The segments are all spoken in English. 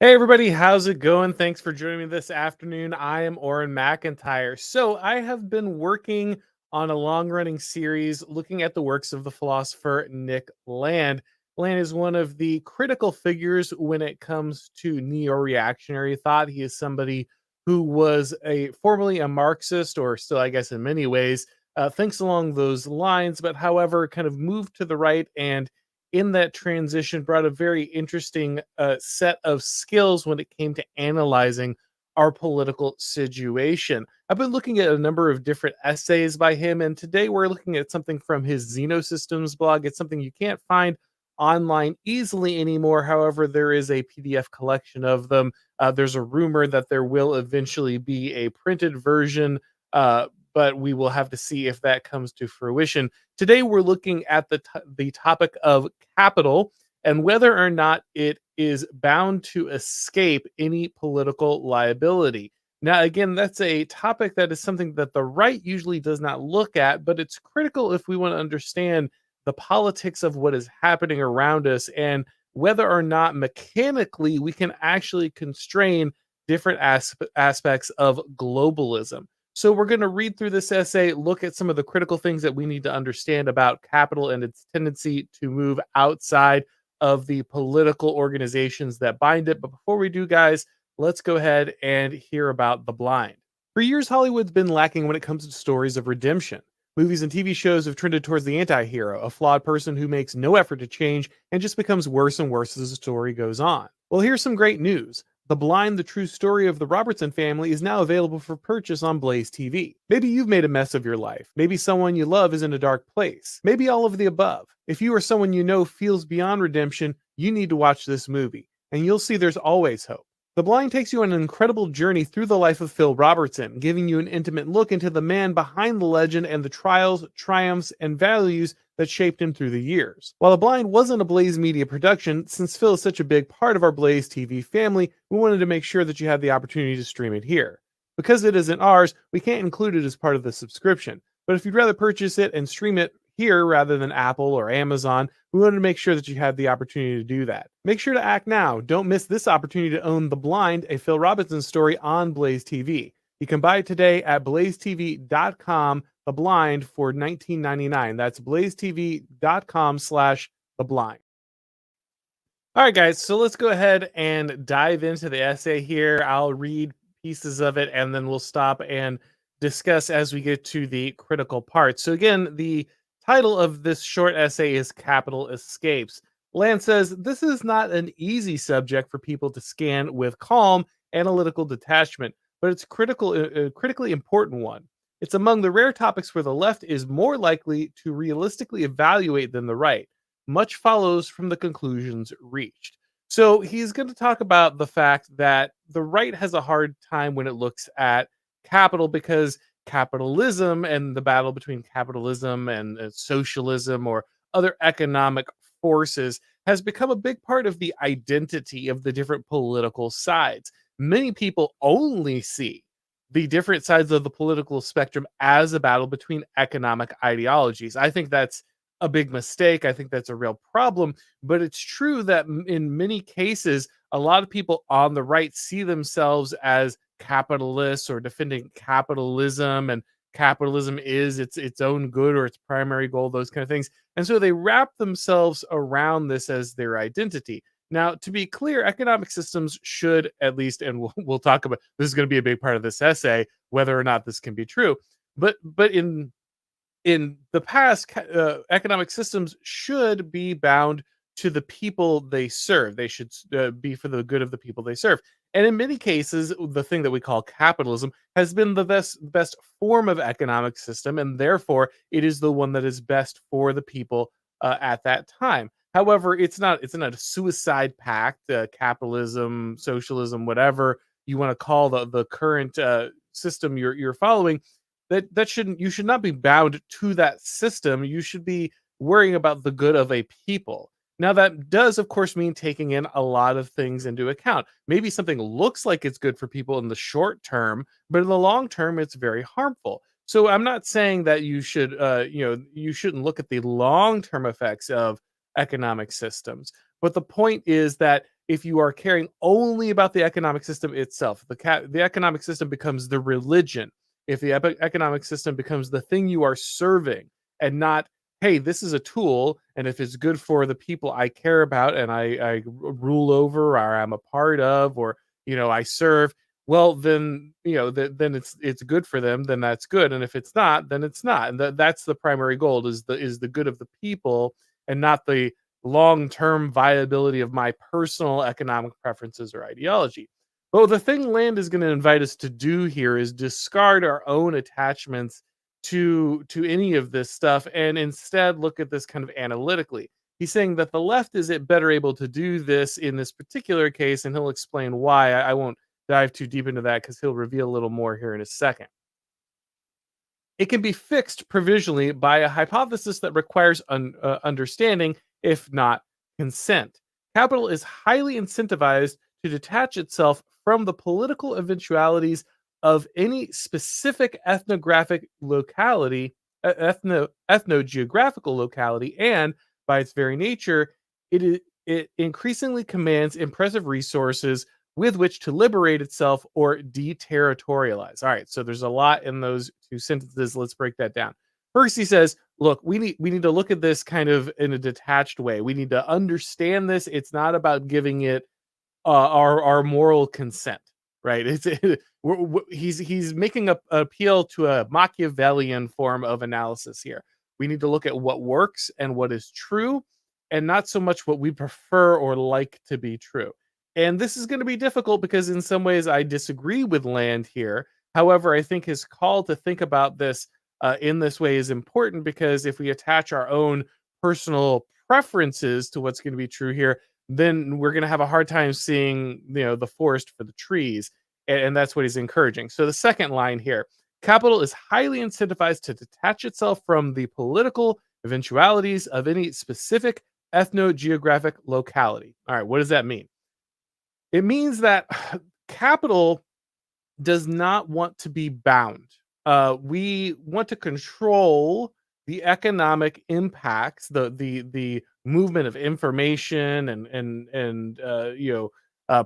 Hey everybody, how's it going? Thanks for joining me this afternoon. I am Auron MacIntyre. So I have been working on a long-running series looking at the works of the philosopher Nick Land. Land is one of the critical figures when it comes to neo-reactionary thought. He is somebody who was a formerly a Marxist, or still, I guess, in many ways, thinks along those lines, but however, kind of moved to the right and in that transition brought a very interesting set of skills when it came to analyzing our political situation. I've been looking at a number of different essays by him, and today we're looking at something from his Xenosystems blog. It's something you can't find online easily anymore. However, there is a PDF collection of them. There's a rumor that there will eventually be a printed version, but we will have to see if that comes to fruition. Today, we're looking at the topic of capital and whether or not it is bound to escape any political liability. Now, again, that's a topic that is something that the right usually does not look at, but it's critical if we want to understand the politics of what is happening around us and whether or not mechanically we can actually constrain different aspects of globalism. So we're going to read through this essay, look at some of the critical things that we need to understand about capital and its tendency to move outside of the political organizations that bind it. But before we do, guys, let's go ahead and hear about The Blind. For years, Hollywood's been lacking when it comes to stories of redemption. Movies and TV shows have trended towards the anti hero, a flawed person who makes no effort to change and just becomes worse and worse as the story goes on. Well, here's some great news. The Blind, the True Story of the Robertson Family is now available for purchase on Blaze TV. Maybe you've made a mess of your life. Maybe someone you love is in a dark place. Maybe all of the above. If you or someone you know feels beyond redemption, you need to watch this movie, and you'll see there's always hope. The Blind takes you on an incredible journey through the life of Phil Robertson, giving you an intimate look into the man behind the legend and the trials, triumphs, and values that shaped him through the years. While The Blind wasn't a Blaze Media production, since Phil is such a big part of our Blaze TV family, we wanted to make sure that you had the opportunity to stream it here. Because it isn't ours, we can't include it as part of the subscription. But if you'd rather purchase it and stream it here rather than Apple or Amazon, we wanted to make sure that you had the opportunity to do that. Make sure to act now. Don't miss this opportunity to own The Blind, a Phil Robertson story on Blaze TV. You can buy it today at blazetv.com, The Blind, for $19.99. That's blazetv.com/The Blind. All right, guys, so let's go ahead and dive into the essay here. I'll read pieces of it and then we'll stop and discuss as we get to the critical parts. So, again, the title of this short essay is Capital Escapes. Land says this is not an easy subject for people to scan with calm, analytical detachment, but it's critically important one. It's among the rare topics where the left is more likely to realistically evaluate than the right. Much follows from the conclusions reached. So he's going to talk about the fact that the right has a hard time when it looks at capital because capitalism and the battle between capitalism and socialism or other economic forces has become a big part of the identity of the different political sides. Many people only see the different sides of the political spectrum as a battle between economic ideologies. I think that's a big mistake. I think that's a real problem. But it's true that in many cases, a lot of people on the right see themselves as capitalists or defending capitalism, and capitalism is its own good or its primary goal, those kind of things. And so they wrap themselves around this as their identity. Now, to be clear, economic systems should at least, and we'll talk about this is going to be a big part of this essay, whether or not this can be true. But in the past, economic systems should be bound to the people they serve. They should be for the good of the people they serve. And in many cases, the thing that we call capitalism has been the best form of economic system, and therefore it is the one that is best for the people at that time. However, it's not a suicide pact. Capitalism, socialism, whatever you want to call the current system you're following, that shouldn't you should not be bound to that system. You should be worrying about the good of a people. Now that does of course mean taking in a lot of things into account. Maybe something looks like it's good for people in the short term, but in the long term it's very harmful. So I'm not saying that you should you shouldn't look at the long term effects of economic systems, but the point is that if you are caring only about the economic system itself, the economic system becomes the religion. If the economic system becomes the thing you are serving, and not, hey, this is a tool, and if it's good for the people I care about and I rule over, or I'm a part of, or I serve, well, then then it's good for them, then that's good, and if it's not, then it's not, and that's the primary goal, is the good of the people, and not the long-term viability of my personal economic preferences or ideology. But the thing Land is going to invite us to do here is discard our own attachments to any of this stuff, and instead look at this kind of analytically. He's saying that the left is it better able to do this in this particular case, and he'll explain why. I won't dive too deep into that because he'll reveal a little more here in a second. It can be fixed provisionally by a hypothesis that requires understanding, if not consent. Capital is highly incentivized to detach itself from the political eventualities of any specific ethnographic locality, ethnogeographical locality, and by its very nature, it increasingly commands impressive resources with which to liberate itself or deterritorialize. All right, so there's a lot in those two sentences. Let's break that down. First, he says, "Look, we need to look at this kind of in a detached way. We need to understand this. It's not about giving it our moral consent, right? It's he's making a appeal to a Machiavellian form of analysis here. We need to look at what works and what is true, and not so much what we prefer or like to be true. And this is going to be difficult because in some ways I disagree with Land here. However, I think his call to think about this in this way is important, because if we attach our own personal preferences to what's going to be true here, then we're going to have a hard time seeing, the forest for the trees. And that's what he's encouraging. So the second line here: capital is highly incentivized to detach itself from the political eventualities of any specific ethnogeographic locality. All right, what does that mean? It means that capital does not want to be bound. We want to control the economic impacts, the movement of information, and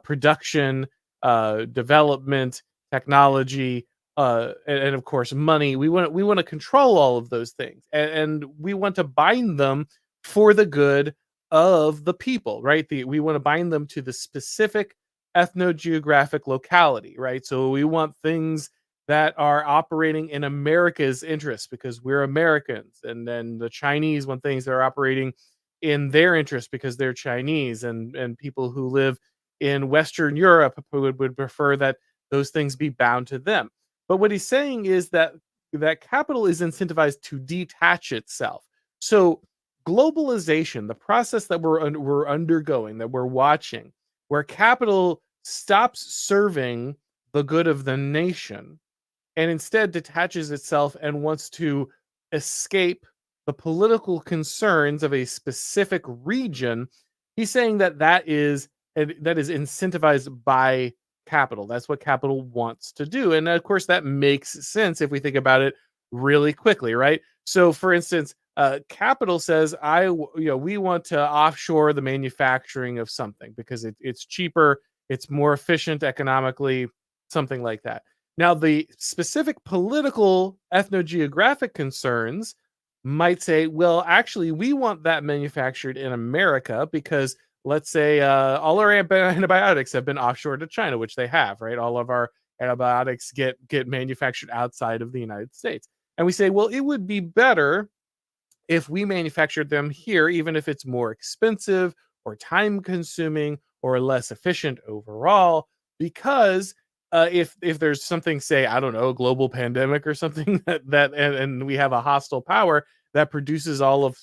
production, development, technology, and of course money. We want to control all of those things, and we want to bind them for the good of the people, right? We want to bind them to the specific ethnogeographic locality, right? So we want things that are operating in America's interest because we're Americans, and then the Chinese want things that are operating in their interest because they're Chinese, and people who live in Western Europe would prefer that those things be bound to them. But what he's saying is that capital is incentivized to detach itself. So globalization, the process that we're undergoing, that we're watching, where capital stops serving the good of the nation and instead detaches itself and wants to escape the political concerns of a specific region. He's saying that is incentivized by capital. That's what capital wants to do, and of course that makes sense if we think about it really quickly, right? So for instance, capital says, we want to offshore the manufacturing of something because it's cheaper, it's more efficient economically, something like that. Now, the specific political ethnogeographic concerns might say, well, actually, we want that manufactured in America because, let's say, all our antibiotics have been offshore to China, which they have, right? All of our antibiotics get manufactured outside of the United States. And we say, well, it would be better if we manufactured them here, even if it's more expensive or time consuming or less efficient overall, because if there's something, say, I don't know, a global pandemic or something and we have a hostile power that produces all of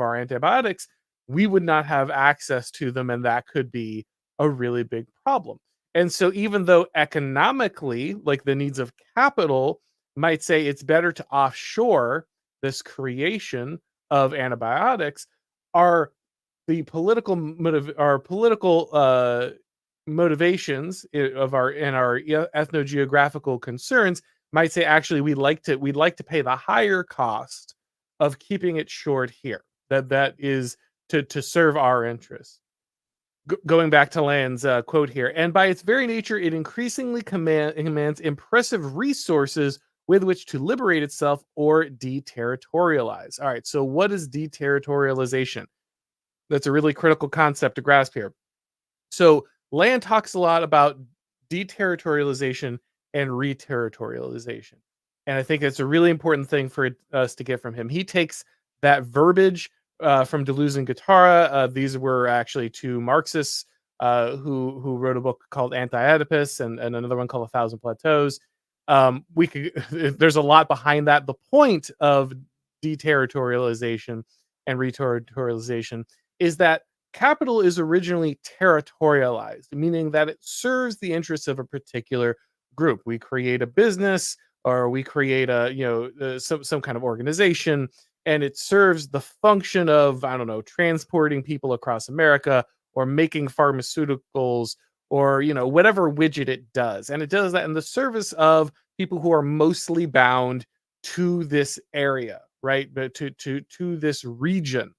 our antibiotics, we would not have access to them, and that could be a really big problem. And so even though economically, like, the needs of capital might say it's better to offshore this creation of antibiotics, are the political motivations of our and our ethnogeographical concerns might say, actually, we'd like to pay the higher cost of keeping it short here. That is to serve our interests. Going back to Land's quote here, and by its very nature, it increasingly commands impressive resources with which to liberate itself or deterritorialize. All right, so what is deterritorialization? That's a really critical concept to grasp here. So Land talks a lot about deterritorialization and reterritorialization. And I think it's a really important thing for us to get from him. He takes that verbiage from Deleuze and Guattara. These were actually two Marxists who wrote a book called Anti-Oedipus and another one called A Thousand Plateaus. We could there's a lot behind that. The point of deterritorialization and reterritorialization is that capital is originally territorialized, meaning that it serves the interests of a particular group. We create a business or we create a, some kind of organization, and it serves the function of, I don't know, transporting people across America or making pharmaceuticals or, whatever widget it does. And it does that in the service of people who are mostly bound to this area, right? But to this region.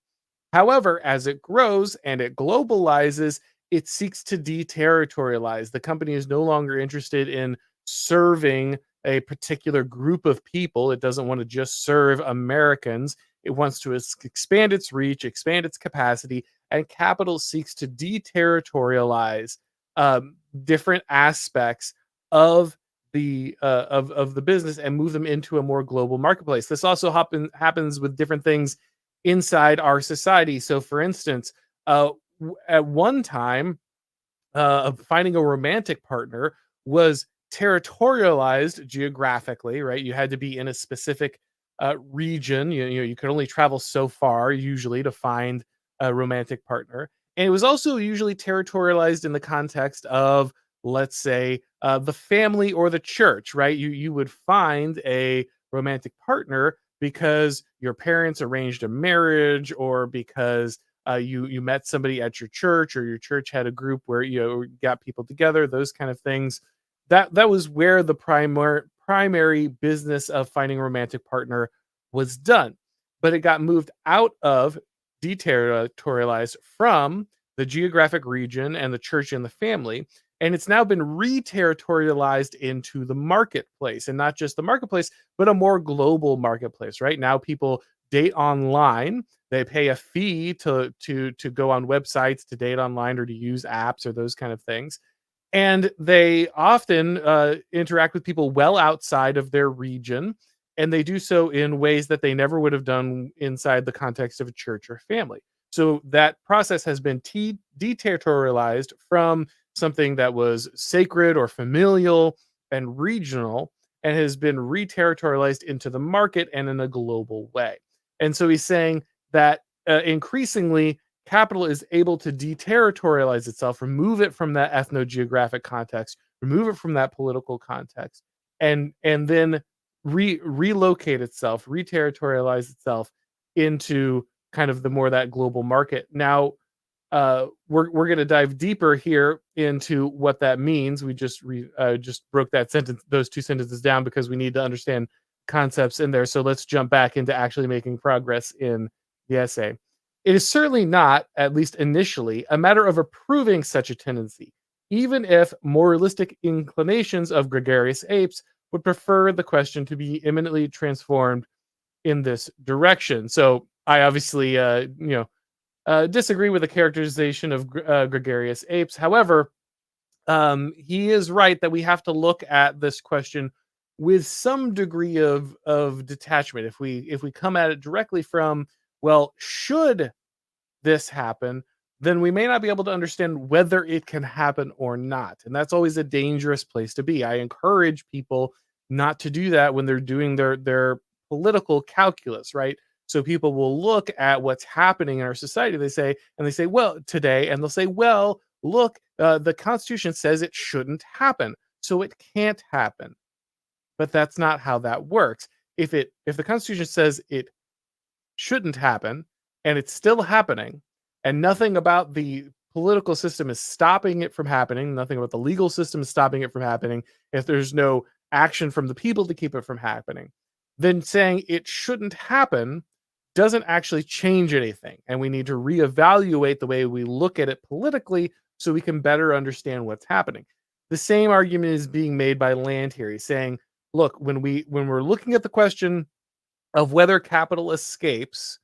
However, as it grows and it globalizes, it seeks to deterritorialize. The company is no longer interested in serving a particular group of people. It doesn't want to just serve Americans. It wants to expand its reach, expand its capacity, and capital seeks to deterritorialize different aspects of the business and move them into a more global marketplace. This also happens with different things inside our society. So, for instance, at one time, finding a romantic partner was territorialized geographically, right? You had to be in a specific region. You could only travel so far usually to find a romantic partner, and it was also usually territorialized in the context of, let's say, the family or the church, right? You would find a romantic partner because your parents arranged a marriage or because you met somebody at your church or your church had a group where you got people together, those kind of things. That was where the primary business of finding a romantic partner was done. But it got moved out of deterritorialized from the geographic region and the church and the family, and it's now been reterritorialized into the marketplace, and not just the marketplace but a more global marketplace. Right now people date online. They pay a fee to go on websites to date online or to use apps or those kind of things, and they often interact with people well outside of their region, and they do so in ways that they never would have done inside the context of a church or family. So that process has been deterritorialized from something that was sacred or familial and regional, and has been reterritorialized into the market and in a global way. And so he's saying that increasingly capital is able to deterritorialize itself, remove it from that ethno-geographic context, remove it from that political context, and then relocate itself, reterritorialize itself into kind of the more that global market. Now, we're going to dive deeper here into what that means. We just broke those two sentences down because we need to understand concepts in there. So let's jump back into actually making progress in the essay. It is certainly not, at least initially, a matter of approving such a tendency, even if moralistic inclinations of gregarious apes would prefer the question to be imminently transformed in this direction. So I obviously, disagree with the characterization of gregarious apes. However, he is right that we have to look at this question with some degree of detachment. If we come at it directly from, well, should this happen, then we may not be able to understand whether it can happen or not. And that's always a dangerous place to be. I encourage people not to do that when they're doing their political calculus, right? So people will look at what's happening in our society. They say, well, today, and they'll say, well, look, the Constitution says it shouldn't happen, so it can't happen. But that's not how that works. If the Constitution says it shouldn't happen and it's still happening, and nothing about the political system is stopping it from happening, nothing about the legal system is stopping it from happening, if there's no action from the people to keep it from happening, then saying it shouldn't happen doesn't actually change anything. And we need to reevaluate the way we look at it politically so we can better understand what's happening. The same argument is being made by Land here. He's saying, look, when we're looking at the question of whether capital escapes,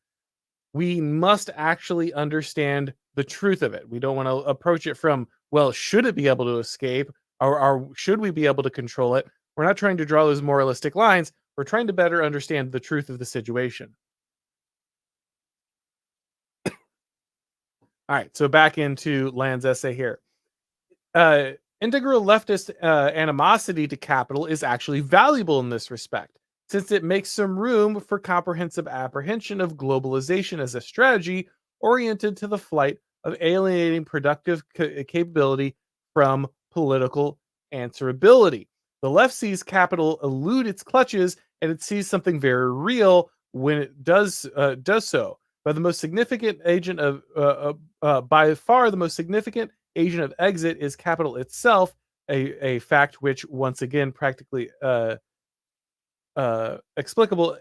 we must actually understand the truth of it. We don't want to approach it from, well, should it be able to escape, or should we be able to control it? We're not trying to draw those moralistic lines. We're trying to better understand the truth of the situation. All right, so back into Land's essay here. uh, Integral leftist animosity to capital is actually valuable in this respect, since it makes some room for comprehensive apprehension of globalization as a strategy oriented to the flight of alienating productive capability from political answerability. The left sees capital elude its clutches, and it sees something very real when it does so. By far the most significant agent of exit is capital itself, a fact which, once again, practically explicable,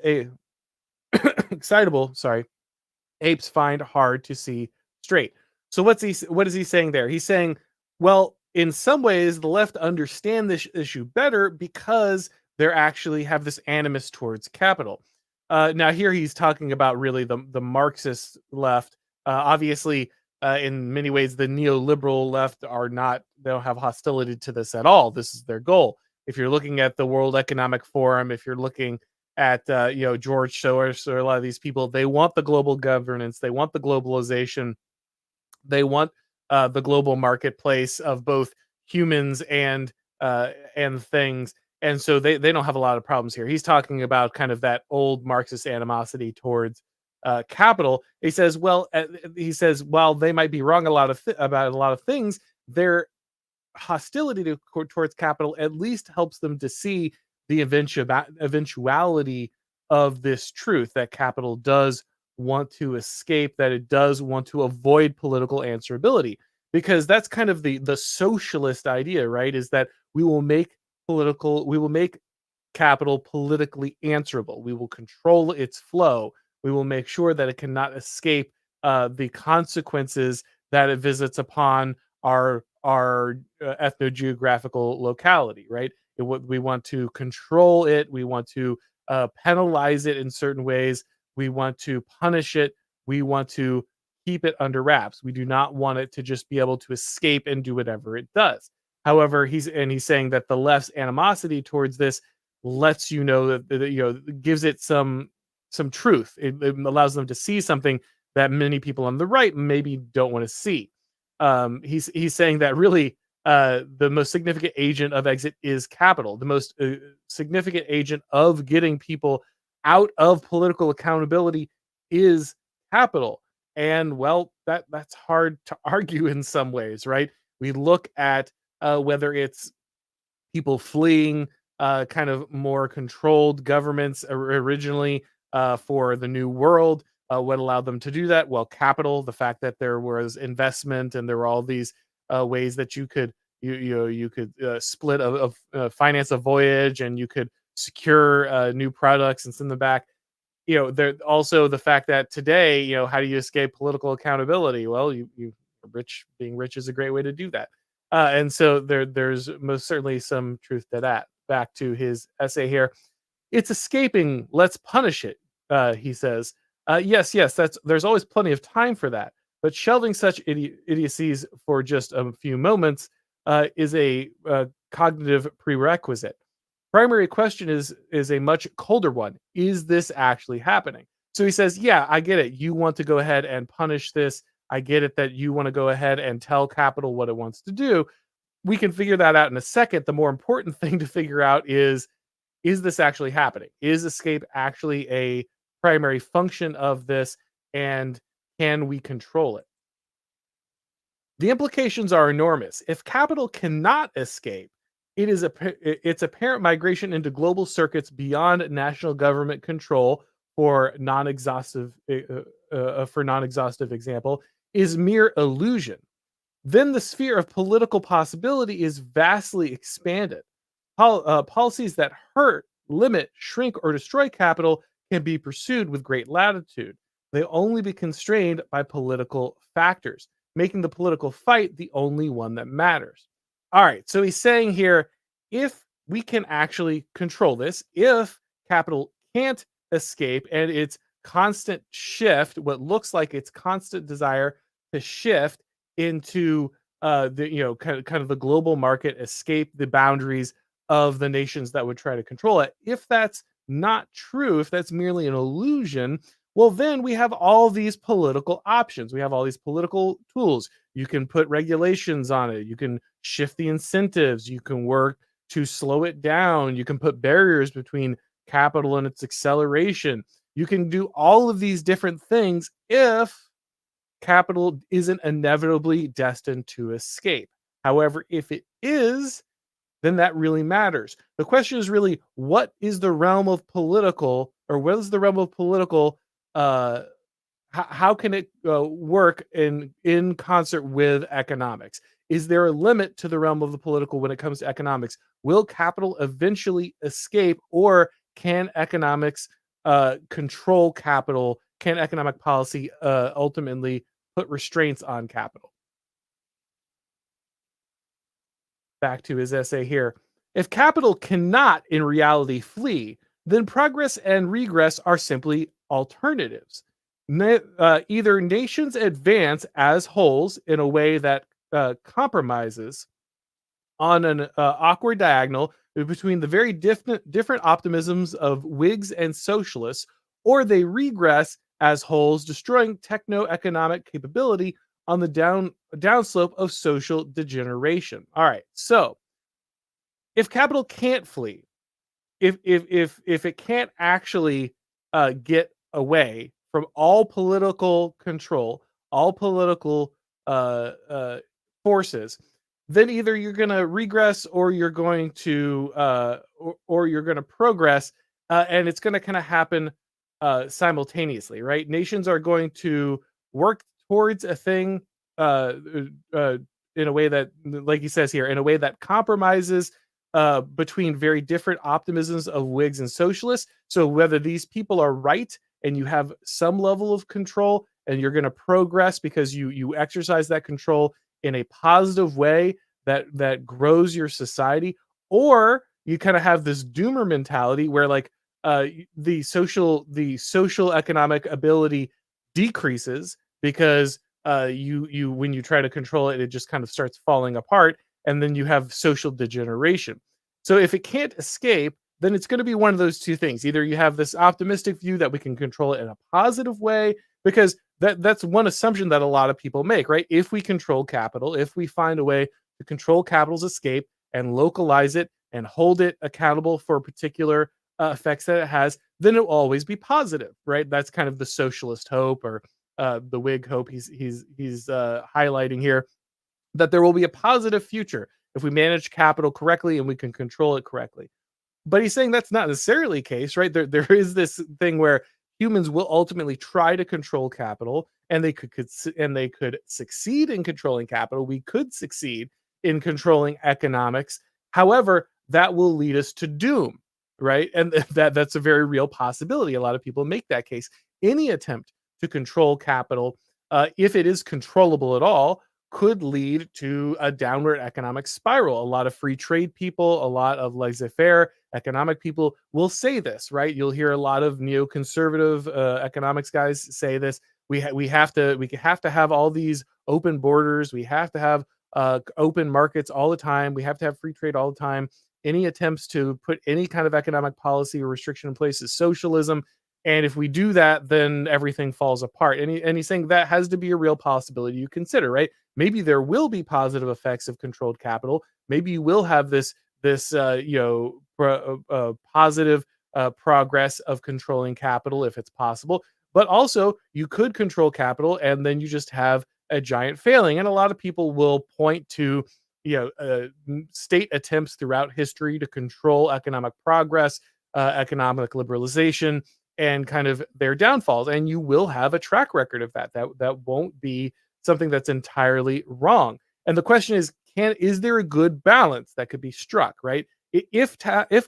excitable, sorry, apes find hard to see straight. So what is he saying there? He's saying, well, in some ways, the left understand this issue better because they actually have this animus towards capital. Now, here he's talking about really the Marxist left. Obviously, in many ways, the neoliberal left are not. They don't have hostility to this at all. This is their goal. If you're looking at the World Economic Forum, if you're looking at George Soros or a lot of these people, they want the global governance, they want the globalization, they want the global marketplace of both humans and things, and so they don't have a lot of problems here. He's talking about kind of that old Marxist animosity towards capital. He says while they might be wrong about a lot of things, their hostility towards capital at least helps them to see the eventuality of this truth that capital does want to escape, that it does want to avoid political answerability, because that's kind of the socialist idea, right? Is that we will make capital politically answerable. We will control its flow. We will make sure that it cannot escape the consequences that it visits upon our ethno-geographical locality, right? We want to control it. We want to penalize it in certain ways. We want to punish it. We want to keep it under wraps. We do not want it to just be able to escape and do whatever it does. However, he's saying that the left's animosity towards this lets you know gives it some truth. It allows them to see something that many people on the right maybe don't want to see. He's saying that really the most significant agent of exit is capital. The most significant agent of getting people out of political accountability is capital. And well, that's hard to argue in some ways, right? We look at whether it's people fleeing kind of more controlled governments originally for the new world. What allowed them to do that? Well, capital, the fact that there was investment and there were all these ways that you could split finance a voyage, and you could secure new products and send them back. There also the fact that today, how do you escape political accountability? Well, you rich being rich is a great way to do that. And so there's most certainly some truth to that. Back to his essay here. It's escaping. Let's punish it. He says. Yes, there's always plenty of time for that. But shelving such idiocies for just a few moments is a cognitive prerequisite. Primary question is a much colder one. Is this actually happening? So he says, yeah, I get it. You want to go ahead and punish this. I get it that you want to go ahead and tell capital what it wants to do. We can figure that out in a second. The more important thing to figure out is this actually happening? Is escape actually a primary function of this? And can we control it? The implications are enormous. If capital cannot escape, its apparent migration into global circuits beyond national government control for non-exhaustive example is mere illusion. Then the sphere of political possibility is vastly expanded. Policies that hurt, limit, shrink, or destroy capital can be pursued with great latitude. They only be constrained by political factors, making the political fight the only one that matters. All right, so he's saying here, if we can actually control this, if capital can't escape and its constant shift, what looks like its constant desire to shift into the kind of the global market, escape the boundaries of the nations that would try to control it. If that's not true, if that's merely an illusion, well, then we have all these political options. We have all these political tools. You can put regulations on it. You can shift the incentives. You can work to slow it down. You can put barriers between capital and its acceleration. You can do all of these different things if capital isn't inevitably destined to escape. However, if it is, then that really matters. The question is really, what is the realm of political, or what is the realm of political? Uh, how can it work in concert with economics? Is there a limit to the realm of the political when it comes to economics? Will capital eventually escape, or can economics control capital? Can economic policy ultimately put restraints on capital? Back to his essay here. If capital cannot in reality flee, then progress and regress are simply alternatives. Either nations advance as wholes in a way that compromises on an awkward diagonal between the very different optimisms of Whigs and socialists, or they regress as wholes, destroying techno-economic capability on the downslope of social degeneration. All right, so if capital can't flee, if it can't actually get away from all political control, all political forces, then either you're going to regress, or you're going to or you're going to progress, and it's going to kind of happen simultaneously, right? Nations are going to work towards a thing uh, uh, in a way that, like he says here, in a way that compromises between very different optimisms of Whigs and socialists. So whether these people are right and you have some level of control, and you're going to progress because you exercise that control in a positive way that grows your society, or you kind of have this doomer mentality where, like, the social economic ability decreases because you when you try to control it, it just kind of starts falling apart, and then you have social degeneration. So if it can't escape, then it's going to be one of those two things. Either you have this optimistic view that we can control it in a positive way, because that's one assumption that a lot of people make, right? If we control capital, if we find a way to control capital's escape and localize it and hold it accountable for particular effects that it has, then it will always be positive, right? That's kind of the socialist hope, or the Whig hope he's highlighting here, that there will be a positive future if we manage capital correctly and we can control it correctly. But he's saying that's not necessarily the case, right? There is this thing where humans will ultimately try to control capital, and they could succeed in controlling capital. We could succeed in controlling economics. However, that will lead us to doom, right? And that's a very real possibility. A lot of people make that case. Any attempt to control capital, if it is controllable at all, could lead to a downward economic spiral. A lot of free trade people, a lot of laissez-faire economic people will say this, right? You'll hear a lot of neoconservative economics guys say this. We have to have all these open borders. We have to have open markets all the time. We have to have free trade all the time. Any attempts to put any kind of economic policy or restriction in place is socialism. And if we do that, then everything falls apart. And he's saying that has to be a real possibility you consider, right? Maybe there will be positive effects of controlled capital. Maybe you will have this positive progress of controlling capital if it's possible. But also, you could control capital and then you just have a giant failing. And a lot of people will point to state attempts throughout history to control economic progress, economic liberalization, and kind of their downfalls. And you will have a track record of that. That won't be something that's entirely wrong. And the question is, is there a good balance that could be struck, right? If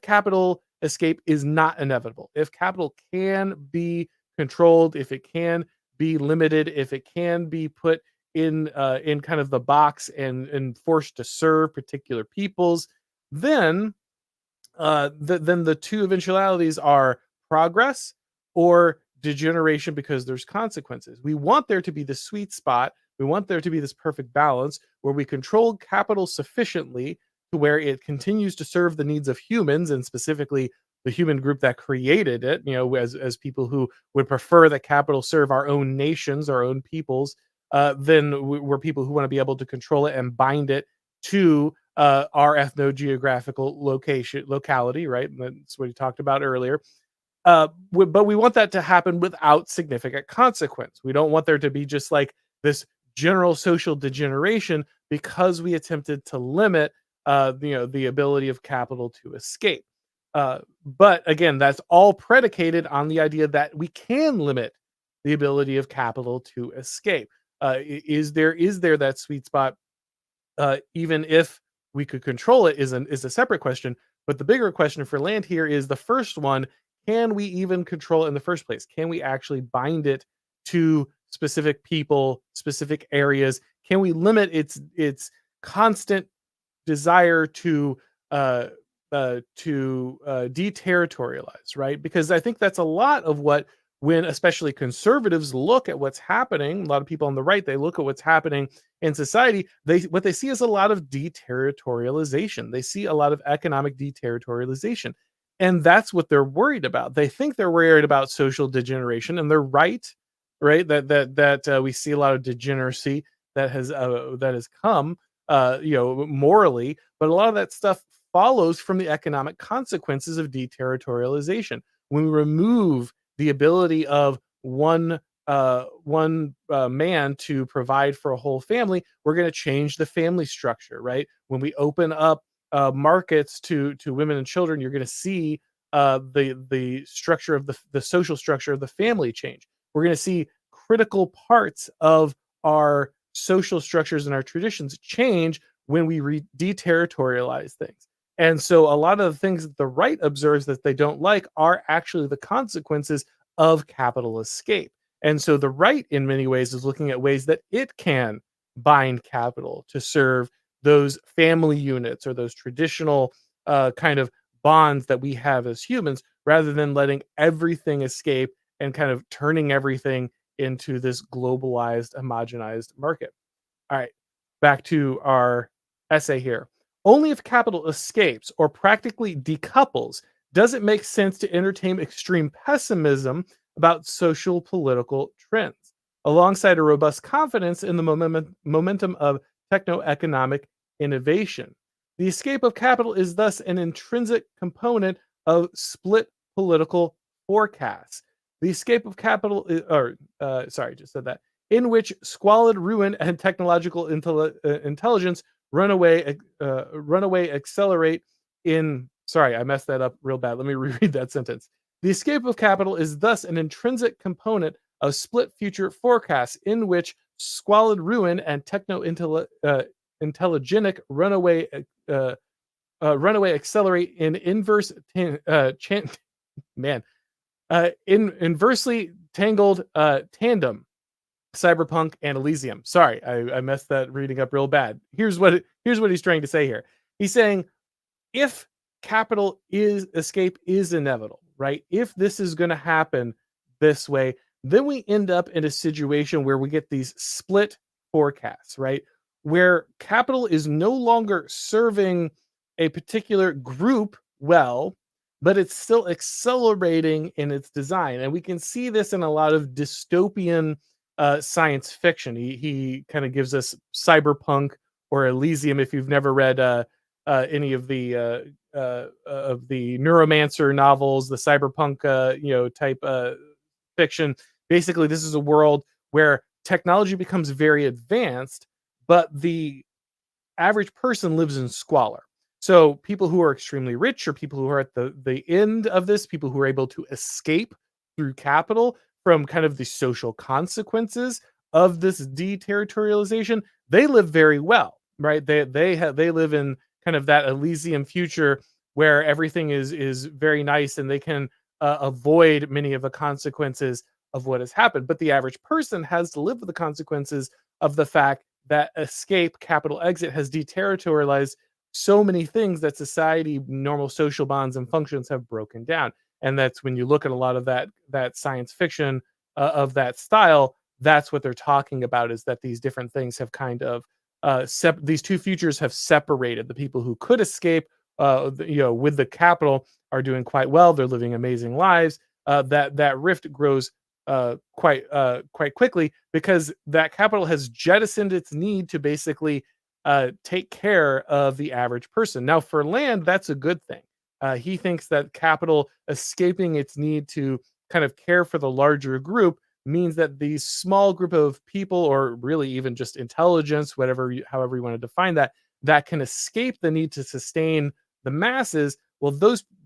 capital escape is not inevitable. If capital can be controlled, if it can be limited, if it can be put in kind of the box and forced to serve particular peoples, then then the two eventualities are progress or degeneration because there's consequences. We want there to be the sweet spot. We want there to be this perfect balance where we control capital sufficiently to where it continues to serve the needs of humans and specifically the human group that created it, as people who would prefer that capital serve our own nations, our own peoples, then we're people who want to be able to control it and bind it to our ethno-geographical locality, right? And that's what he talked about earlier. But we want that to happen without significant consequence. We don't want there to be just like this general social degeneration because we attempted to limit, the ability of capital to escape. But again, that's all predicated on the idea that we can limit the ability of capital to escape. Is there that sweet spot even if we could control it is a separate question. But the bigger question for land here is the first one: can we even control it in the first place? Can we actually bind it to specific people, specific areas? Can we limit its constant desire uh, deterritorialize, right? Because I think that's a lot of what when especially conservatives look at what's happening. A lot of people on the right, they look at what's happening in society. What they see is a lot of deterritorialization. They see a lot of economic deterritorialization, and that's what they're worried about. They think they're worried about social degeneration, and they're right, right? That we see a lot of degeneracy that has come morally, but a lot of that stuff follows from the economic consequences of deterritorialization. When we remove the ability of one man to provide for a whole family, we're going to change the family structure, right? When we open up markets to women and children, you're going to see the structure of the social structure of the family change. We're going to see critical parts of our social structures and our traditions change when we deterritorialize things. And so a lot of the things that the right observes that they don't like are actually the consequences of capital escape. And so the right, in many ways, is looking at ways that it can bind capital to serve those family units or those traditional kind of bonds that we have as humans, rather than letting everything escape and kind of turning everything into this globalized, homogenized market. All right, back to our essay here. Only if capital escapes or practically decouples does it make sense to entertain extreme pessimism about social political trends, alongside a robust confidence in the momentum of techno-economic innovation. The escape of capital is thus an intrinsic component of split political forecasts. The escape of capital, just said that, in which squalid ruin and technological intelligence runaway accelerate in. Sorry, I messed that up real bad. Let me reread that sentence. The escape of capital is thus an intrinsic component of split future forecasts in which squalid ruin and intelligenic uh, runaway accelerate in inverse man in inversely tangled tandem. Cyberpunk and Elysium. Sorry, I messed that reading up real bad. Here's what he's trying to say here. He's saying if capital is escape is inevitable, right? If this is going to happen this way, then we end up in a situation where we get these split forecasts, right? Where capital is no longer serving a particular group well, but it's still accelerating in its design. And we can see this in a lot of dystopian science fiction. He kind of gives us Cyberpunk or Elysium. If you've never read any of the Neuromancer novels, the cyberpunk type fiction. Basically, this is a world where technology becomes very advanced, but the average person lives in squalor. So people who are extremely rich or people who are at the end of this, people who are able to escape through capital from kind of the social consequences of this deterritorialization, they live very well, right? They live in kind of that Elysium future where everything is very nice and they can avoid many of the consequences of what has happened. But the average person has to live with the consequences of the fact that escape, capital exit, has deterritorialized so many things that society, normal social bonds and functions have broken down. And that's when you look at a lot of that science fiction of that style. That's what they're talking about, is that these different things have kind of these two futures have separated. The people who could escape, with the capital, are doing quite well. They're living amazing lives. That rift grows quite quickly, because that capital has jettisoned its need to basically take care of the average person. Now, for land, that's a good thing. He thinks that capital escaping its need to kind of care for the larger group means that these small group of people, or really even just intelligence, however you want to define that, that can escape the need to sustain the masses. Well,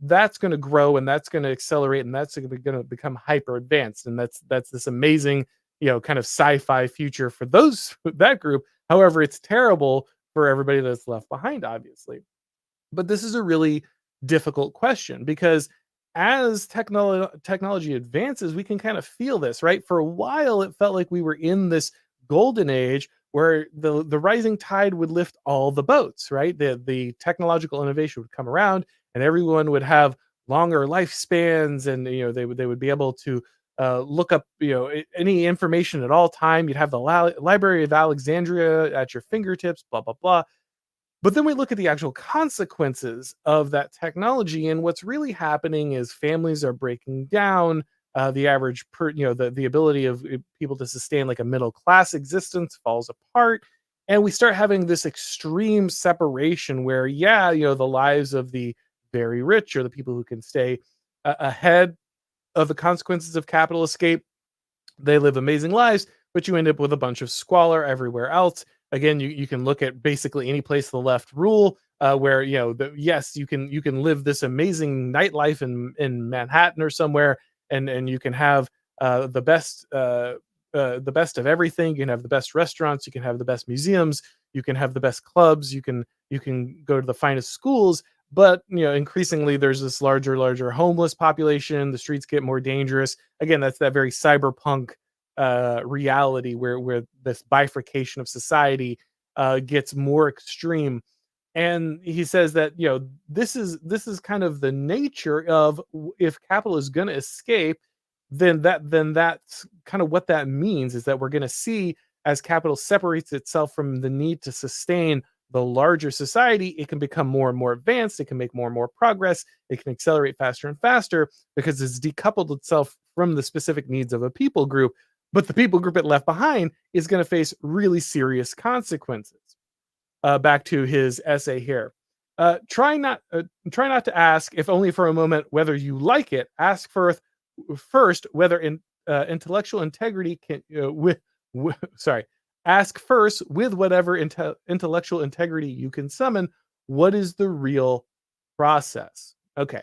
that's going to grow, and that's going to accelerate, and that's going to become hyper advanced, and that's this amazing, kind of sci-fi future for those that group. However, it's terrible for everybody that's left behind, obviously. But this is a really difficult question, because as technology advances, we can kind of feel this, right? For a while, it felt like we were in this golden age where the rising tide would lift all the boats, right? The technological innovation would come around, and everyone would have longer lifespans, and they would be able to look up any information at all time. You'd have the Library of Alexandria at your fingertips, blah blah blah. But then we look at the actual consequences of that technology, and what's really happening is families are breaking down. The average, the ability of people to sustain like a middle class existence falls apart, and we start having this extreme separation where, yeah, the lives of the very rich, or the people who can stay ahead of the consequences of capital escape, they live amazing lives, but you end up with a bunch of squalor everywhere else. Again, you can look at basically any place the left rule, where yes, you can live this amazing nightlife in Manhattan or somewhere, and you can have the best of everything. You can have the best restaurants, you can have the best museums, you can have the best clubs, you can go to the finest schools. But increasingly, there's this larger homeless population. The streets get more dangerous. Again, that's that very cyberpunk reality where this bifurcation of society gets more extreme. And he says that this is kind of the nature of, if capital is going to escape, then that's kind of what that means, is that we're going to see, as capital separates itself from the need to sustain the larger society, it can become more and more advanced, it can make more and more progress, it can accelerate faster and faster, because it's decoupled itself from the specific needs of a people group. But the people group it left behind is going to face really serious consequences. Back to his essay here. Try not to ask, if only for a moment, whether you like it. Ask first whether intellectual integrity can sorry. Ask first, with whatever intellectual integrity you can summon, what is the real process? Okay.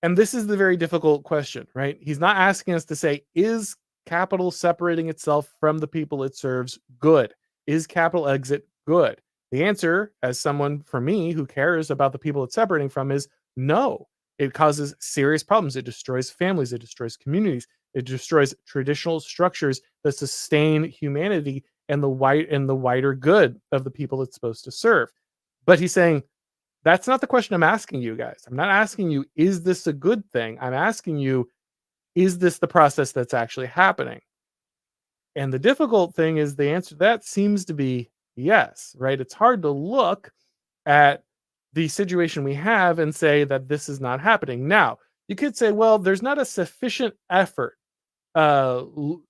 And this is the very difficult question, right? He's not asking us to say, is capital separating itself from the people it serves good? Is capital exit good? The answer, as someone for me who cares about the people it's separating from, is no. It causes serious problems. It destroys families. It destroys communities. It destroys traditional structures that sustain humanity and the wider good of the people it's supposed to serve. But he's saying, that's not the question I'm asking you guys. I'm not asking you, is this a good thing? I'm asking you, is this the process that's actually happening? And the difficult thing is, the answer to that seems to be yes, right? It's hard to look at the situation we have and say that this is not happening. Now, you could say, well, there's not a sufficient effort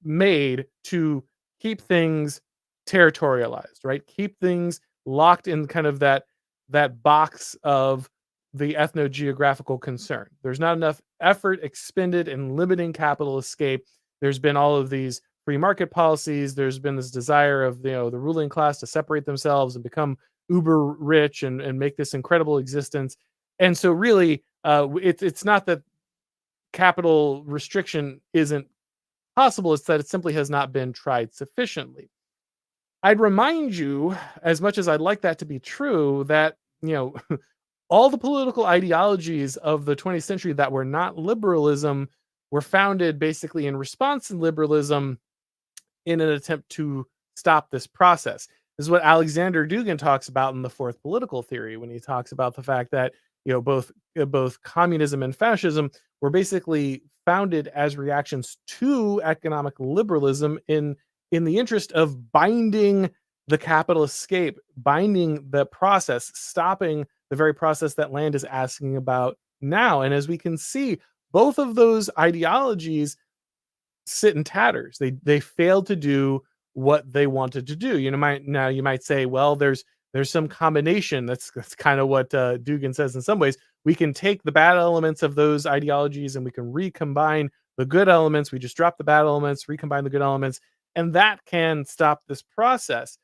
made to keep things territorialized, right? Keep things locked in kind of that box of the ethno-geographical concern. There's not enough effort expended in limiting capital escape. There's been all of these free market policies. There's been this desire of the ruling class to separate themselves and become uber rich and make this incredible existence. And so really, it's not that capital restriction isn't possible, it's that it simply has not been tried sufficiently. I'd remind you, as much as I'd like that to be true, that all the political ideologies of the 20th century that were not liberalism were founded basically in response to liberalism in an attempt to stop this process. This is what Alexander Dugin talks about in the fourth political theory when he talks about the fact that both communism and fascism were basically founded as reactions to economic liberalism in the interest of binding the capitalist scape, binding the process, stopping the very process that Land is asking about now. And as we can see, both of those ideologies sit in tatters. They failed to do what they wanted to do. You might say, well, there's some combination. That's kind of what Dugin says in some ways. We can take the bad elements of those ideologies and we can recombine the good elements. We just drop the bad elements, recombine the good elements, and that can stop this process.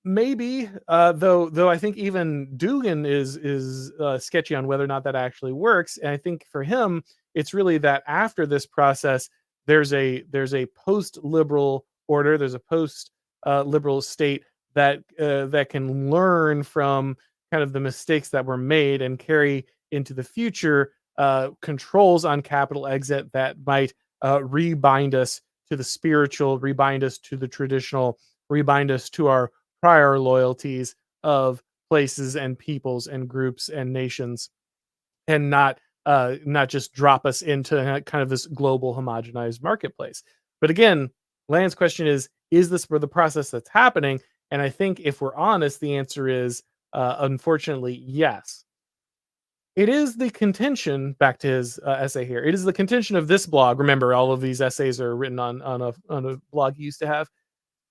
Maybe, though I think even Dugan is sketchy on whether or not that actually works. And I think for him, it's really that after this process, there's a post liberal order, there's a post liberal state that can learn from kind of the mistakes that were made and carry into the future controls on capital exit that might rebind us to the spiritual, rebind us to the traditional, rebind us to our prior loyalties of places and peoples and groups and nations, and not just drop us into kind of this global homogenized marketplace. But again, Land's question is this for the process that's happening? And I think if we're honest, the answer is unfortunately yes. It is the contention, back to his essay here. It is the contention of this blog. Remember, all of these essays are written on a blog he used to have.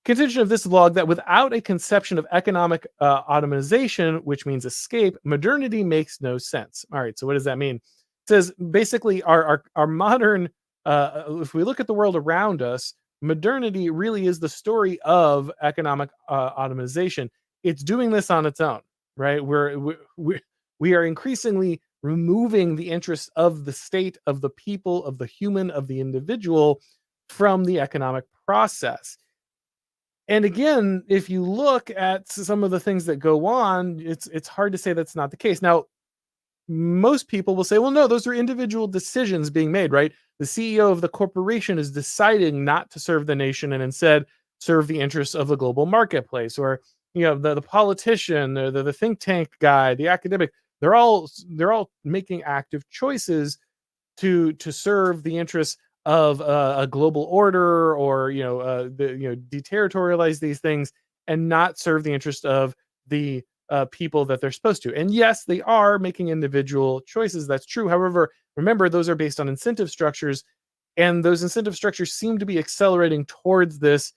Contention of this blog that without a conception of economic automation, which means escape, modernity makes no sense. All right, so what does that mean? It says basically our modern, if we look at the world around us, modernity really is the story of economic automation. It's doing this on its own, right? We are increasingly removing the interests of the state, of the people, of the human, of the individual from the economic process. And again, if you look at some of the things that go on, it's hard to say that's not the case. Now, most people will say, well, no, those are individual decisions being made, right? The CEO of the corporation is deciding not to serve the nation and instead serve the interests of the global marketplace. Or, the politician, the think tank guy, the academic, they're all making active choices to serve the interests of a global order, or deterritorialize these things and not serve the interest of the people that they're supposed to. And yes, they are making individual choices. That's true. However, remember, those are based on incentive structures, and those incentive structures seem to be accelerating towards this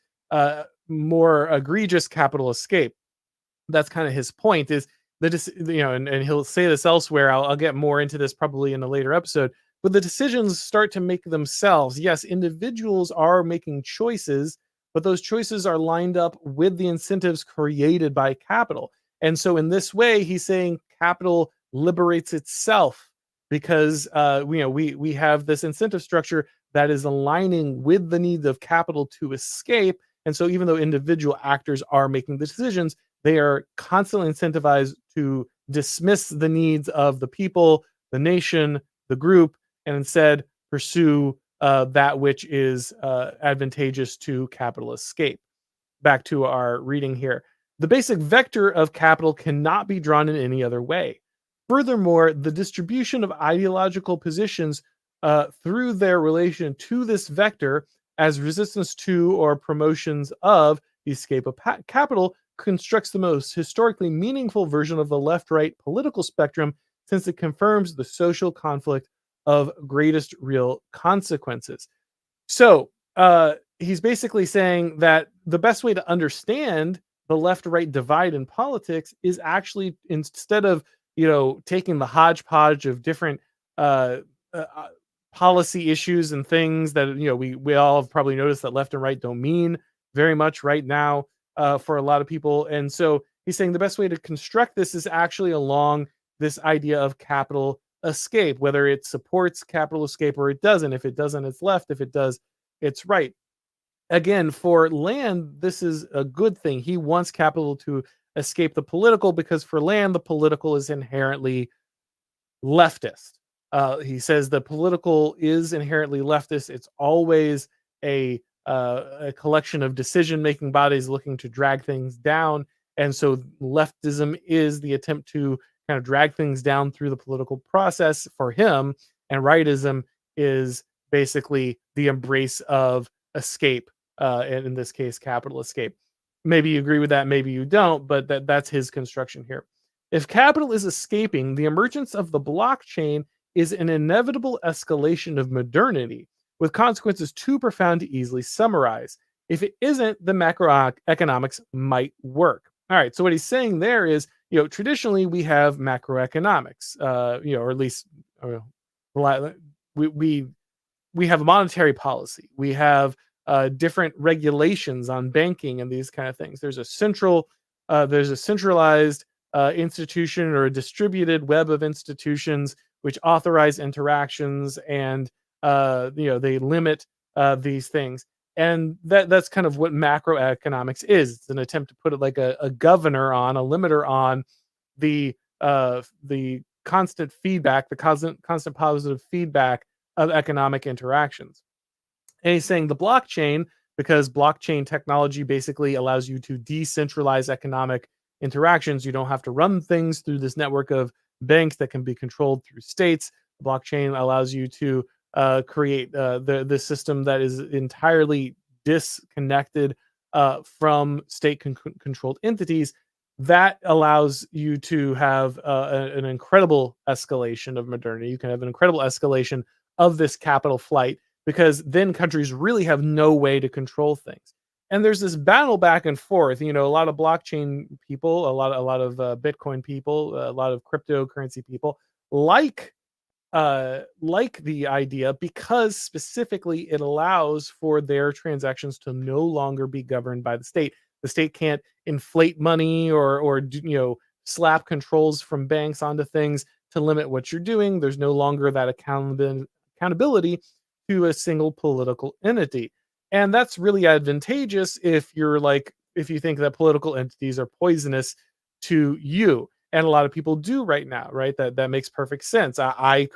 more egregious capital escape. That's kind of his point. Is and he'll say this elsewhere. I'll get more into this probably in a later episode. But the decisions start to make themselves. Yes, individuals are making choices, but those choices are lined up with the incentives created by capital. And so, in this way, he's saying capital liberates itself because we have this incentive structure that is aligning with the needs of capital to escape. And so, even though individual actors are making the decisions, they are constantly incentivized to dismiss the needs of the people, the nation, the group, and instead pursue that which is advantageous to capital escape. Back to our reading here. The basic vector of capital cannot be drawn in any other way. Furthermore, the distribution of ideological positions through their relation to this vector as resistance to or promotions of the escape of capital constructs the most historically meaningful version of the left-right political spectrum, since it confirms the social conflict of greatest real consequences. So he's basically saying that the best way to understand the left-right divide in politics is actually, instead of taking the hodgepodge of different uh, uh, policy issues and things that we all have probably noticed that left and right don't mean very much right now for a lot of people. And so he's saying the best way to construct this is actually along this idea of capital escape, whether it supports capital escape or it doesn't. If it doesn't, it's left. If it does, it's right. Again, for Land, this is a good thing. He wants capital to escape the political, because for Land, the political is inherently leftist. He says the political is inherently leftist. It's always a collection of decision making bodies looking to drag things down. And so leftism is the attempt to kind of drag things down through the political process for him. And rightism is basically the embrace of escape, and in this case, capital escape. Maybe you agree with that, maybe you don't, but that's his construction here. If capital is escaping, the emergence of the blockchain is an inevitable escalation of modernity, with consequences too profound to easily summarize. If it isn't, the macroeconomics might work. All right. So what he's saying there is, traditionally we have macroeconomics, or at least uh, we we have a monetary policy. We have different regulations on banking and these kind of things. There's a centralized institution or a distributed web of institutions which authorize interactions, and they limit these things. And that's kind of what macroeconomics is. It's an attempt to put it like a governor on, a limiter on the constant feedback, the constant positive feedback of economic interactions. And he's saying the blockchain, because blockchain technology basically allows you to decentralize economic interactions. You don't have to run things through this network of banks that can be controlled through states. Blockchain allows you to create the system that is entirely disconnected from controlled entities. That allows you to have an incredible escalation of modernity. You can have an incredible escalation of this capital flight, because then countries really have no way to control things. And there's this battle back and forth. A lot of blockchain people, a lot of Bitcoin people, a lot of cryptocurrency people like like the idea, because specifically it allows for their transactions to no longer be governed by the state. The state can't inflate money or slap controls from banks onto things to limit what you're doing. There's no longer that accountability to a single political entity. And that's really advantageous if you think that political entities are poisonous to you. And a lot of people do right now, right? That makes perfect sense. I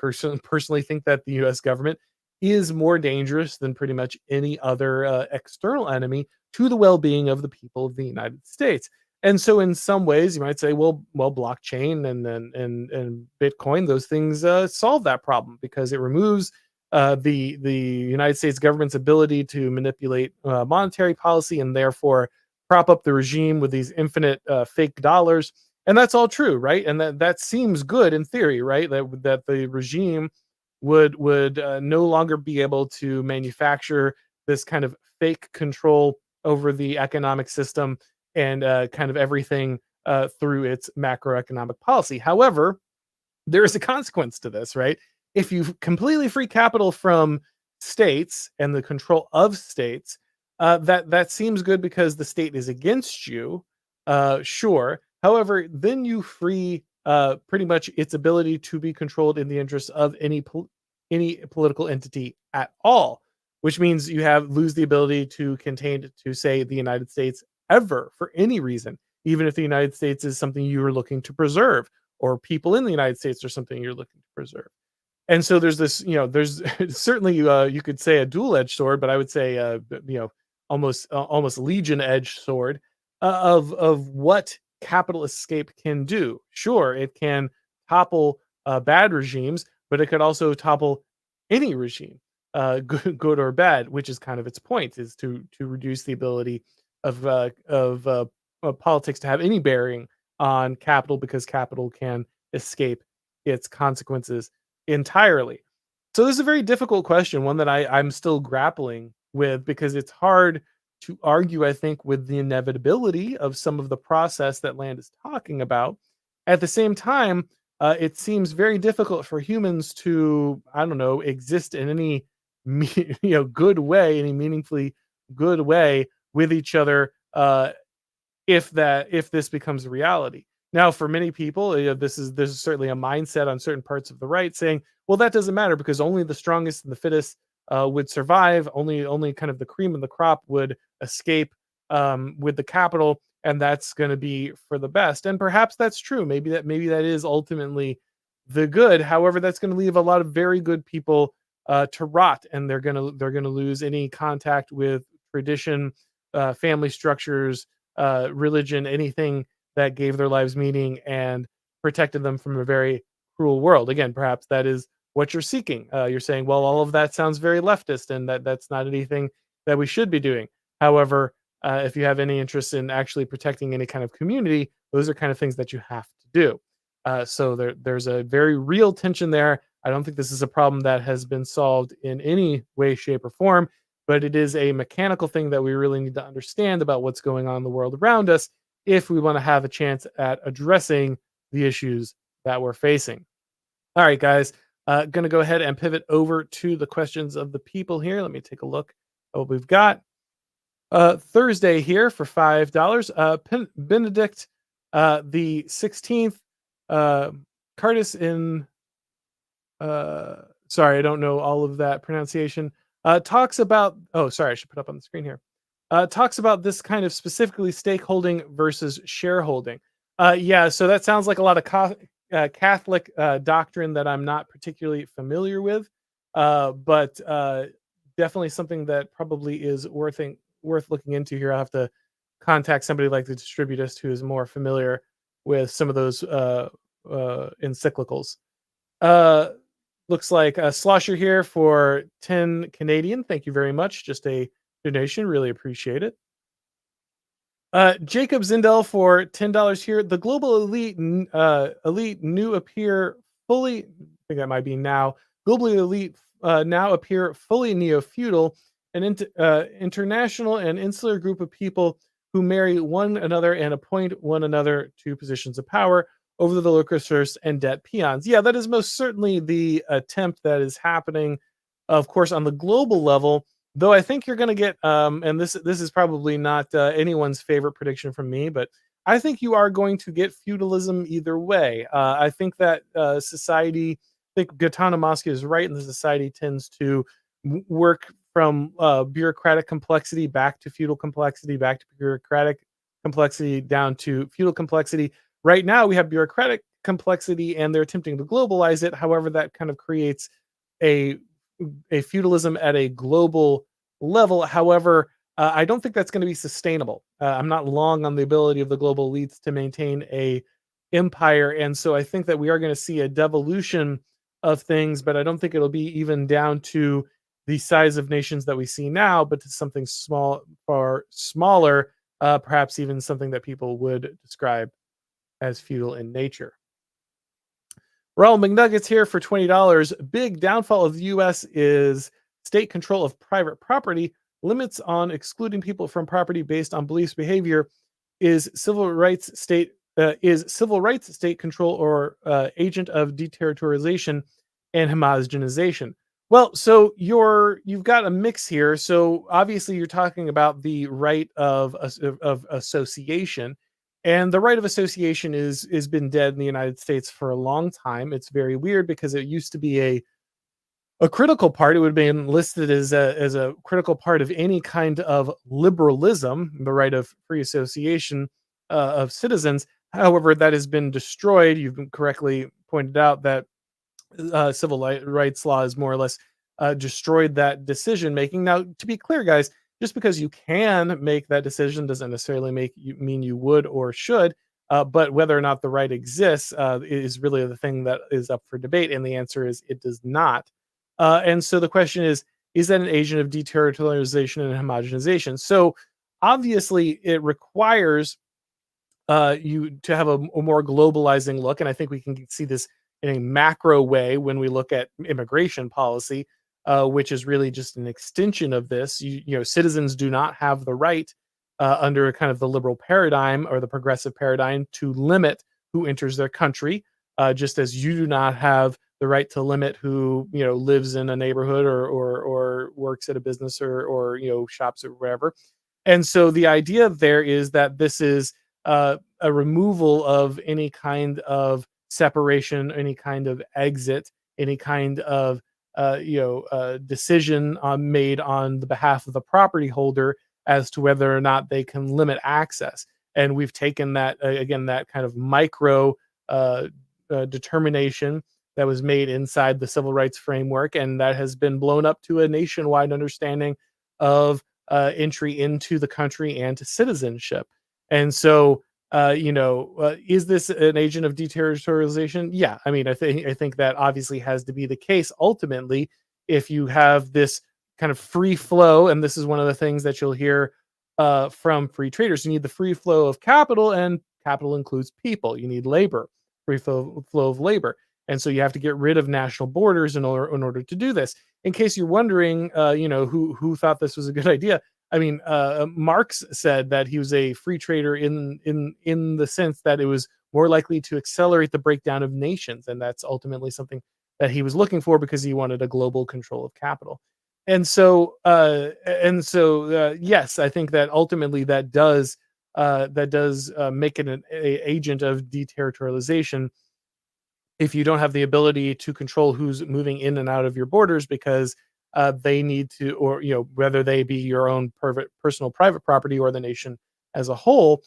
personally think that the U.S. government is more dangerous than pretty much any other external enemy to the well-being of the people of the United States. And so, in some ways, you might say, well, blockchain and Bitcoin, those things solve that problem, because it removes the United States government's ability to manipulate monetary policy, and therefore prop up the regime with these infinite fake dollars. And that's all true, right? And that seems good in theory, right? That the regime would no longer be able to manufacture this kind of fake control over the economic system and kind of everything through its macroeconomic policy. However, there is a consequence to this, right? If you completely free capital from states and the control of states, that seems good because the state is against you, sure. However, then you free pretty much its ability to be controlled in the interests of any political entity at all, which means you have lose the ability to contain to say the United States ever for any reason, even if the United States is something you are looking to preserve, or people in the United States are something you're looking to preserve. And so there's this, there's certainly you could say a dual-edged sword, but I would say almost legion-edged sword of what capital escape can do. Sure, it can topple bad regimes, but it could also topple any regime, good or bad, which is kind of its point, is to reduce the ability of politics to have any bearing on capital, because capital can escape its consequences entirely. So this is a very difficult question, one that I'm still grappling with, because it's hard to argue, I think, with the inevitability of some of the process that Land is talking about. At the same time, it seems very difficult for humans to, I don't know, exist in any good way, any meaningfully good way with each other, if this becomes a reality. Now, for many people, this is certainly a mindset on certain parts of the right, saying, well, that doesn't matter, because only the strongest and the fittest would survive. Only kind of the cream of the crop would escape with the capital, and that's going to be for the best. And perhaps that's true. Maybe that is ultimately the good. However, that's going to leave a lot of very good people to rot, and they're gonna lose any contact with tradition, family structures, religion, anything that gave their lives meaning and protected them from a very cruel world. Again, perhaps that is what you're seeking. You're saying, well, all of that sounds very leftist, and that's not anything that we should be doing. However, if you have any interest in actually protecting any kind of community, those are kind of things that you have to do. So there's a very real tension there. I don't think this is a problem that has been solved in any way, shape, or form, but it is a mechanical thing that we really need to understand about what's going on in the world around us if we want to have a chance at addressing the issues that we're facing. All right, guys, going to go ahead and pivot over to the questions of the people here. Let me take a look at what we've got. Thursday here for $5. Benedict the 16th. Uh, Cardis in sorry, I don't know all of that pronunciation. Talks about, oh, sorry, I should put up on the screen here. Talks about this kind of specifically stakeholding versus shareholding. Yeah, so that sounds like a lot of Catholic doctrine that I'm not particularly familiar with, but definitely something that probably is worth looking into here. I'll have to contact somebody like the distributist who is more familiar with some of those encyclicals. Uh, Looks like a slosher here for 10 Canadian. Thank you very much. Just a donation. Really appreciate it. Jacob Zindel for $10 here. The global elite new appear fully. I think that might be now. Globally elite now appear fully neo-feudal, an international and insular group of people who marry one another and appoint one another to positions of power over the lucrative and debt peons. Yeah, that is most certainly the attempt that is happening, of course, on the global level. Though I think you're going to get, and this is probably not anyone's favorite prediction from me, but I think you are going to get feudalism either way. I think that society, I think Gaetano Mosca is right, and the society tends to work from bureaucratic complexity back to feudal complexity, back to bureaucratic complexity, down to feudal complexity. Right now, we have bureaucratic complexity, and they're attempting to globalize it. However, that kind of creates a feudalism at a global level. However, I don't think that's going to be sustainable. I'm not long on the ability of the global elites to maintain a empire, and so I think that we are going to see a devolution of things, but I don't think it'll be even down to the size of nations that we see now, but to something small, far smaller, perhaps even something that people would describe as feudal in nature. Raul McNuggets here for $20. Big downfall of the U.S. is state control of private property. Limits on excluding people from property based on beliefs, behavior. Is civil rights state control or agent of deterritorialization and homogenization. Well, so you've got a mix here. So obviously you're talking about the right of association, and the right of association is been dead in the United States for a long time. It's very weird because it used to be a critical part. It would have been listed as a critical part of any kind of liberalism, the right of free association of citizens. However, that has been destroyed. You've correctly pointed out that rights law has more or less destroyed that decision making. Now, to be clear, guys, just because you can make that decision doesn't necessarily mean you would or should. But whether or not the right exists is really the thing that is up for debate, and the answer is it does not. And so the question is that an agent of deterritorialization and homogenization? So obviously, it requires you to have a more globalizing look, and I think we can see this in a macro way when we look at immigration policy, which is really just an extension of this. You know, citizens do not have the right under kind of the liberal paradigm or the progressive paradigm to limit who enters their country, just as you do not have the right to limit who lives in a neighborhood or works at a business or shops or wherever. And so the idea there is that this is a removal of any kind of separation, any kind of exit, any kind of decision made on the behalf of the property holder as to whether or not they can limit access. And we've taken that again, that kind of micro uh, determination that was made inside the civil rights framework, and that has been blown up to a nationwide understanding of entry into the country and to citizenship. And so, is this an agent of deterritorialization? Yeah, I mean, I think that obviously has to be the case ultimately if you have this kind of free flow, and this is one of the things that you'll hear from free traders. You need the free flow of capital, and capital includes people. You need labor, flow of labor, and so you have to get rid of national borders in order to do this. In case you're wondering, who thought this was a good idea. I mean, Marx said that he was a free trader in the sense that it was more likely to accelerate the breakdown of nations, and that's ultimately something that he was looking for because he wanted a global control of capital. Yes, I think that ultimately that does make it a agent of deterritorialization if you don't have the ability to control who's moving in and out of your borders because they need to, or whether they be your own personal private property or the nation as a whole,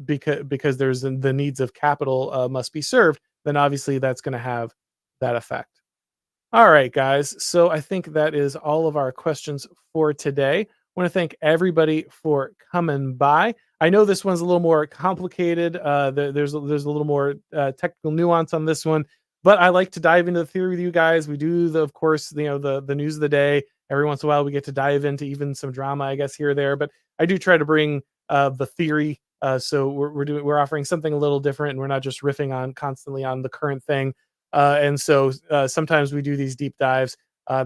because there's the needs of capital must be served, then obviously that's going to have that effect. All right, guys. So I think that is all of our questions for today. I want to thank everybody for coming by. I know this one's a little more complicated. There's a little more technical nuance on this one, but I like to dive into the theory with you guys. We do of course, the news of the day. Every once in a while, we get to dive into even some drama, I guess, here or there. But I do try to bring the theory. So we're offering something a little different, and we're not just riffing on constantly on the current thing. And so sometimes we do these deep dives.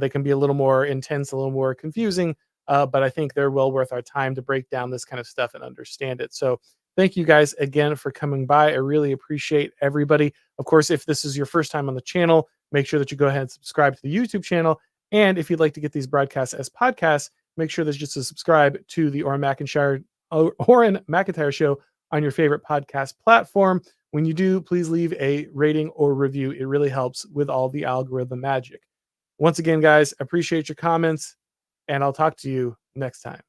They can be a little more intense, a little more confusing, but I think they're well worth our time to break down this kind of stuff and understand it. So thank you guys again for coming by. I really appreciate everybody. Of course, if this is your first time on the channel, make sure that you go ahead and subscribe to the YouTube channel. And if you'd like to get these broadcasts as podcasts, make sure there's just to subscribe to the Auron MacIntyre Show on your favorite podcast platform. When you do, please leave a rating or review. It really helps with all the algorithm magic. Once again, guys, appreciate your comments, and I'll talk to you next time.